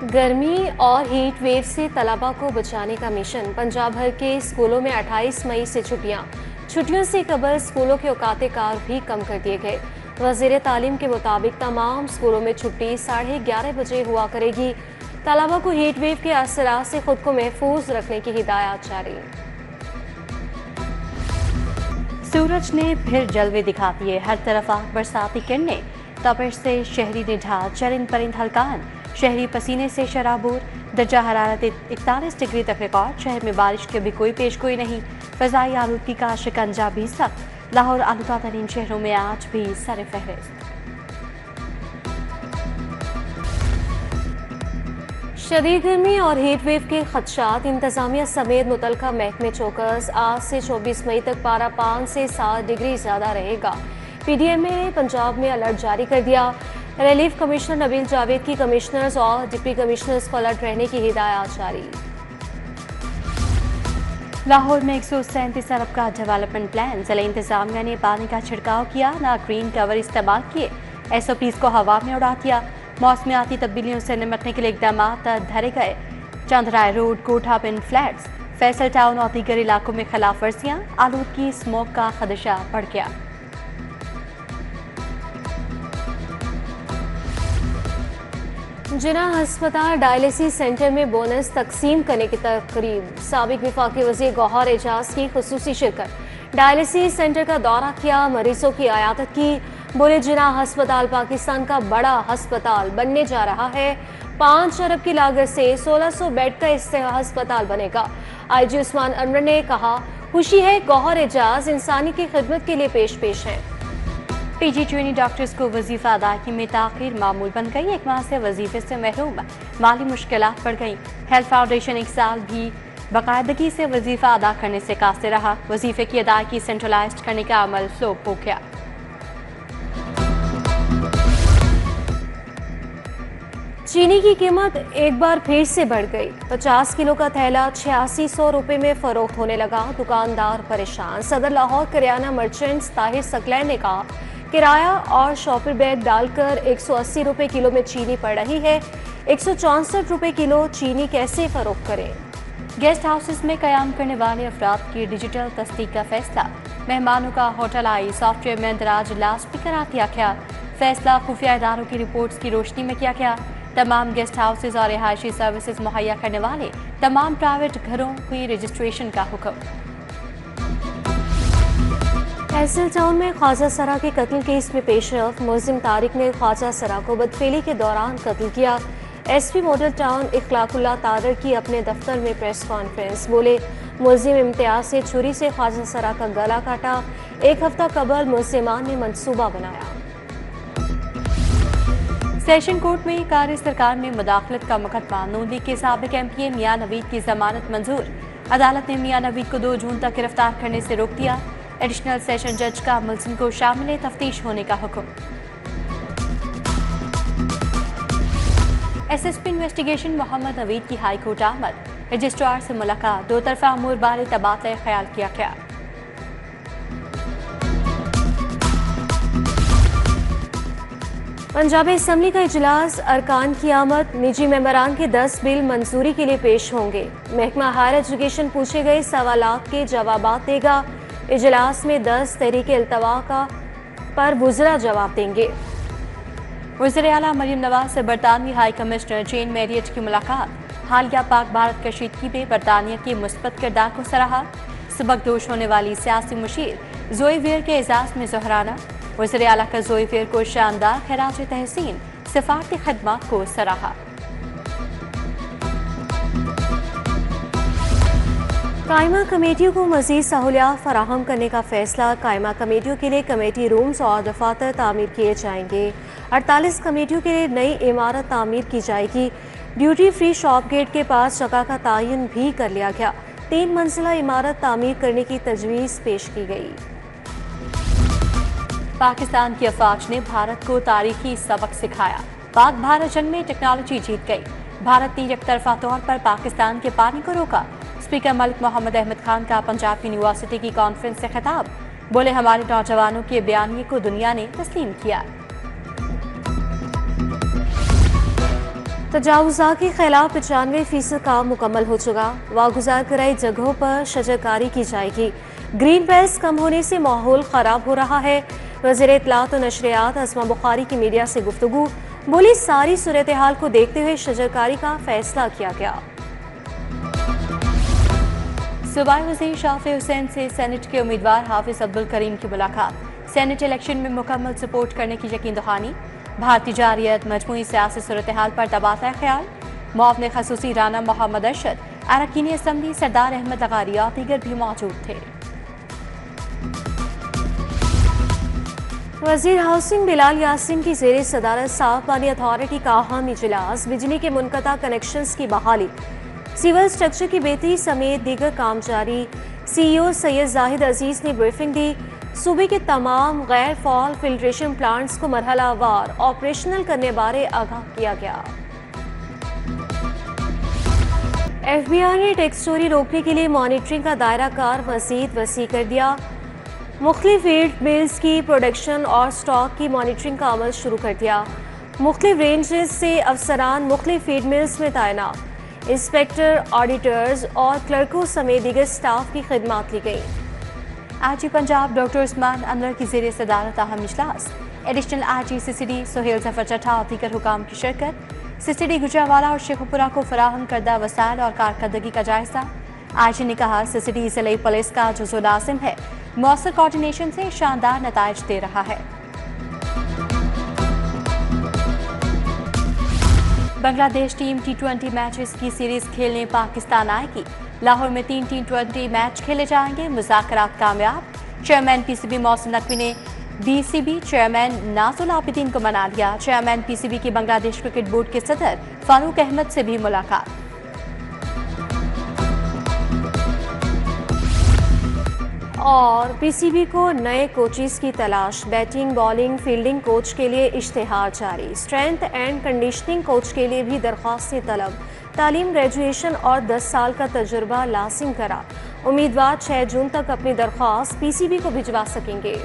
गर्मी और heat wave से तलबा को बचाने का मिशन। पंजाब भर के स्कूलों में 28 मई से छुट्टियों से कबल स्कूलों के औकाते कार भी कम कर दिए गए। वज़ीर तालीम के मुताबिक तमाम स्कूलों में छुट्टी 11:30 बजे हुआ करेगी। तलबा को हीट वेव के असरात से खुद को महफूज रखने की हिदायत जारी। सूरज ने फिर जलवे दिखा दिए, हर तरफ आग बरसाती किरणें। तपिश से शहरी निढाल, चरिंद परिंद हल्कान, शहरी पसीने से शराबूर। दर्जा हरारत 41 डिग्री तक रिकॉर्ड। शहर में बारिश की भी कोई पेशगोई नहीं। फ़ज़ाई आलूदगी का शिकंजा भी सख्त। लाहौर आलूदा तरीन शहरों में आज भी सर फहरिस्त। शदीद गर्मी और हीट वेव के खदशात। इंतजामिया समेत मुतलका महकमे चौकस। आज से 24 मई तक पारा 5 से 7 डिग्री ज़्यादा रहेगा। PDMA ने पंजाब में अलर्ट जारी कर दिया। रिलीफ कमिश्नर नबील जावेद की कमिश्नर्स और डिप्टी कमिश्नर्स को अलर्ट रहने की हिदायत जारी। लाहौर में 137 अरब का डेवलपमेंट प्लान। जिला इंतजामिया ने पानी का छिड़काव किया, ना ग्रीन कवर इस्तेमाल किए। SOPs को हवा में उड़ा दिया। मौसमियाती तब्दीलियों से निपटने के लिए इकदाम धरे गए। चंदराय रोड, कोठा पिन फ्लैट्स, फैसल टाउन और दीगर इलाकों में खिलाफ वर्जियाँ। आलूदगी स्मोक का खदशा बढ़ गया। जिना हस्पताल डायलिसिस सेंटर में बोनस तकसीम करने की तकरीब। साबिक वफाकी वज़ीर गौहर एजाज की खुसूसी शिरकत। डायलिसिस सेंटर का दौरा किया, मरीजों की आयादत की। बोले जिना हस्पताल पाकिस्तान का बड़ा हस्पताल बनने जा रहा है। 5 अरब की लागत से 1600 बेड का इस हस्पताल बनेगा। IG उस्मान अनवर ने कहा, खुशी है गौहर एजाज इंसानी की खिदमत के लिए पेश हैं। PG ट्रेनी डॉक्टर्स को वजीफा अदायगी में ताखीर मामूल बन गई। एक माह से वजीफे से महरूम, माली मुश्किलात बढ़ गई। हेल्थ फाउंडेशन एक साल भी बाकायदगी से वजीफा अदा करने से कासिर रहा। वजीफे की अदायगी सेंट्रलाइज्ड करने का अमल फ्लॉप हो गया। चीनी की कीमत एक बार फिर से बढ़ गई। 50 किलो का थैला 8600 रुपये में फरोख्त होने लगा। दुकानदार परेशान। सदर लाहौर करियाना मर्चेंट्स ताहिर सकलैन ने कहा, किराया और शॉपर बैग डालकर 180 रुपये किलो में चीनी पड़ रही है। 164 रुपये किलो चीनी कैसे फरोख्त करें। गेस्ट हाउसेस में कयाम करने वाले अफराद की डिजिटल तस्दीक का फैसला। मेहमानों का होटल आई सॉफ्टवेयर में इंदराज लास्ट भी करा दिया गया। फैसला खुफिया इदारों की रिपोर्ट्स की रोशनी में किया गया। तमाम गेस्ट हाउसेज और रिहायशी सर्विसेज मुहैया करने वाले तमाम प्राइवेट घरों की रजिस्ट्रेशन का हुक्म। फैसल टाउन में ख्वाजा सरा के कत्ल केस में पेशरफ। मुलजिम तारिक ने ख्वाजा सरा को बदफेली के दौरान कत्ल किया। SP मॉडल टाउन इखलाकुल्ला तादर की अपने दफ्तर में प्रेस कॉन्फ्रेंस। बोले, मुलजिम इम्तियाज से छुरी से ख्वाजा सरा का गला काटा। 1 हफ्ता कबल मुलजिमान ने मंसूबा बनाया। सेशन कोर्ट में कार सरकार में मुदाखलत का मुकदमा। नून लीग के साबिक MPA मियां नवीद की जमानत मंजूर। अदालत ने मियां नवीद को 2 जून तक गिरफ्तार करने से रोक दिया। एडिशनल सेशन जज का मुलजिम को शामिल तफ्तीश होने का हुक्म। SSP इन्वेस्टिगेशन मोहम्मद नवीद की हाई कोर्ट आमद। रजिस्ट्रार से मुलाकात। 2 तरफा अमूर बारे तबादला ख्याल किया गया। पंजाब असम्बली का इजलास। अरकान की आमद। निजी मेंबरान के 10 बिल मंजूरी के लिए पेश होंगे। महकमा हायर एजुकेशन पूछे गए सवालात के जवाबात देगा। इजलास में 10 तहरीके अल्तवा पर वुज़रा जवाब देंगे। वज़ीर आला मरियम नवाज से बरतानवी हाई कमिश्नर जेन मैरियट की मुलाकात। हालिया पाक भारत कशीदगी में बरतानिया के मुस्बत किरदार को सराहा। सबकदोश होने वाली सियासी मुशीर जोई वेयर के एजाज में जोहराना। वज़ीर आला का जोई वेयर को शानदार खराज तहसीन। सिफारती खदमात को सराहा। कायमा कमेटियों को मज़ीद सहूलियात फराहम करने का फैसला। कायमा कमेटियों के लिए कमेटी रूम्स और दफातर तामीर किए जाएंगे। 48 कमेटियों के लिए नई इमारत तामीर की जाएगी। ड्यूटी फ्री शॉप गेट के पास जगह का तयन भी कर लिया गया। 3 मंजिला इमारत तामीर करने की तजवीज़ पेश की गई। पाकिस्तान की अफवाज ने भारत को तारीखी सबक सिखाया। पाक भारत जंग में टेक्नोलॉजी जीत गई। भारत ने एकतरफा तौर पर पाकिस्तान के पानी को रोका। स्पीकर मलिक मोहम्मद अहमद खान का पंजाब यूनिवर्सिटी की कॉन्फ्रेंस से खिताब। बोले, हमारे नौजवानों के बयानिए को दुनिया ने तस्लीम किया। तजावुज़ा के खिलाफ 95% काम मुकम्मल हो चुका। वागुजार कराई जगहों पर शजरकारी की जाएगी। ग्रीन बेल्ट कम होने से माहौल ख़राब हो रहा है। वज़ीर इत्तलात और नशरियात अस्मा बुखारी की मीडिया से गुफ्तगू, बोली सारी सूरत हाल को देखते हुए शजरकारी का फैसला किया गया। सूबाई वज़ीर शाफी हुसैन से सेनेट के उम्मीदवार हाफिज अब्दुल करीम की मुलाकात। सेनेट इलेक्शन में मुकम्मल सपोर्ट करने की यकीन दहानी। भारतीय जारियत मजमूई सियासी सूरत हाल पर तबादला ख्याल। मुआवने खसूसी राना मोहम्मद अरशद, अरकान असम्बली सरदार अहमद लगारी और दीगर भी मौजूद थे। वज़ीर हाउसिंग बिलाल यासिन की ज़ेर सदारत साफ पानी अथॉरिटी का अहम इजलास। बिजली के मुनक़ता कनेक्शंस की बहाली, सिविल स्ट्रक्चर की बेहतरी समेत दीगर काम जारी। CEO सैयद जाहिद अजीज ने ब्रीफिंग दी। सूबे के तमाम गैर फॉल फिल्ट्रेशन प्लांट्स को मरहलावार ऑपरेशनल करने बारे आगाह किया गया। FBI ने टैक्स चोरी रोकने के लिए मॉनिटरिंग का दायरा कार मज़ीद वसी कर दिया। मुख्तलिफ फीड मिल्स की प्रोडक्शन और स्टॉक की मॉनिटरिंग का अमल शुरू कर दिया। मुख्तलिफ रेंजेस से अफसरान मुख्तलिफ फीड मिल्स में तैनात। इंस्पेक्टर, ऑडिटर्स और क्लर्कों समेत दीगर स्टाफ की खिदमत ली गई। आईजी पंजाब डॉक्टर उस्मान अनवर की ज़ेर सदारत अहम इजलास। Additional IG CCD Suhail Zafar Chattha और दीगर हुकाम की शिरकत। CCD गुजरावाला और शेखपुरा को फराहम करदा वसाइल और कारकर्दगी का जायजा। आईजी ने कहा CCD ज़िले पुलिस का जुज़ो लाज़िम है, मौसर कोऑर्डिनेशन से शानदार नताइज दे रहा है। बांग्लादेश टीम T20 मैचेस की सीरीज खेलने पाकिस्तान आएगी। लाहौर में 3 T20 मैच खेले जाएंगे। मुज़ाकरात कामयाब। चेयरमैन PCB मोहसिन नकवी ने BCB चेयरमैन नाजुल आबिदीन को मना लिया। चेयरमैन PCB की बांग्लादेश क्रिकेट बोर्ड के सदर फारूक अहमद से भी मुलाकात। और PCB को नए कोचेस की तलाश। बैटिंग, बॉलिंग, फील्डिंग कोच के लिए इश्तिहार जारी। स्ट्रेंथ एंड कंडीशनिंग कोच के लिए भी दरख्वास्तें तलब। तालीम, ग्रेजुएशन और 10 साल का तजुर्बा लाजिम करा। उम्मीदवार 6 जून तक अपनी दरख्वास्त PCB को भिजवा सकेंगे।